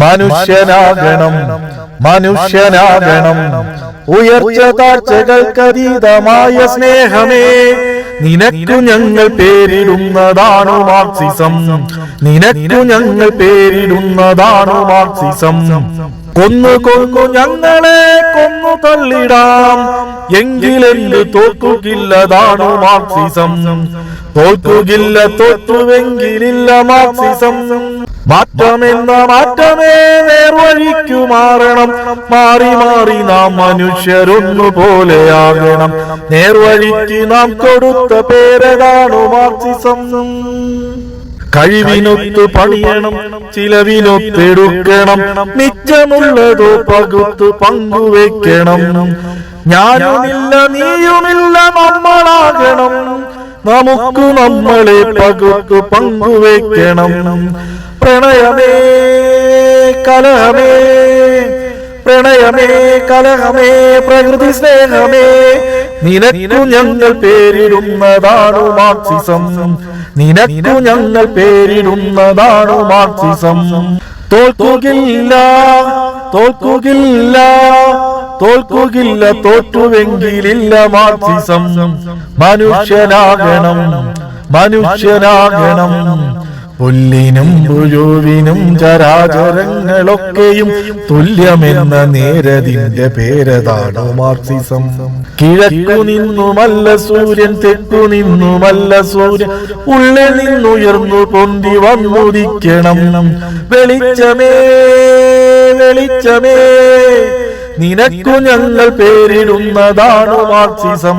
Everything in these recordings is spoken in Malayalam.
മനുഷ്യനാകണം മനുഷ്യനാകണം ഉയർച്ച താഴ്ചകൾക്കതീതമായ സ്നേഹമേ, നിനക്കു ഞങ്ങൾ പേരിടുന്നതാണു മാർക്സിസം. നിനക്കു ഞങ്ങൾ പേരിടുന്നതാണു മാർക്സിസം. കൊന്നു കൊന്നു ഞങ്ങളെ കൊന്നു തള്ളിടാം, എങ്കിലെന്ത് തോൽക്കുകയില്ലതാണു മാർക്സിസം. തോൽക്കുകയില്ല, തോറ്റുവെങ്കിലില്ല മാർക്സിസം. മാറ്റമെന്ന മാറ്റമേ നേർവഴിക്കു മാറണം, മാറി മാറി നാം മനുഷ്യരൊന്നുപോലെയാകണം. നേർവഴിക്ക് നാം കൊടുത്ത പേരതാണു മാർക്സിസം. കഴിവിനൊത്തു പണിയണം, ചിലവിനൊത്തെടുക്കണം, മിച്ചമുള്ളതോ പകുത്തു പങ്കുവെക്കണം. ഞാനുമില്ല നീയുമില്ല നമ്മളാകണം, നമുക്ക് നമ്മളെ പകുത്തു പങ്കുവെക്കണം. പ്രണയമേ കലഹമേ, പ്രണയമേ കലഹമേ, പ്രകൃതി സ്നേഹമേ, നിനക്കു ഞങ്ങൾ പേരിടുന്നതാണു മാർക്സിസം. നിനക്കു ഞങ്ങൾ പേരിടുന്നതാണു മാർക്സിസം. തോൽക്കുകയില്ല തോൽക്കുകയില്ല തോൽക്കുകയില്ല, തോറ്റുവെങ്കിലില്ല മാർക്സിസം. മനുഷ്യനാകണം മനുഷ്യനാകണം, പുല്ലിനും പുഴുവിനും ചരാചരങ്ങളൊക്കെയും തുല്യമെന്ന നേരതിന്റെ പേരതാണ് മാർക്സിസം. കിഴക്കു നിന്നുമല്ല സൂര്യൻ, തെക്കു നിന്നുമല്ല സൂര്യൻ, ഉള്ളിൽ നിന്നുയർന്നു പൊന്തി വന്നുദിക്കണം. വെളിച്ചമേ വെളിച്ചമേ, നിനക്കു ഞങ്ങൾ പേരിടുന്നതാണു മാർക്സിസം.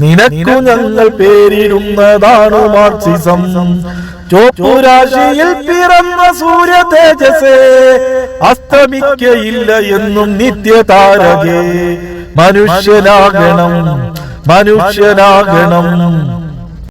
നിനക്കു ഞങ്ങൾ പേരിടുന്നതാണു മാർക്സിസം. ചോപ്പുരാശിയിൽ പിറന്ന സൂര്യ തേജസ്സേ, അസ്തമിക്കയില്ല എന്നും നിത്യതാരകേ. മനുഷ്യനാകണം മനുഷ്യനാകണം.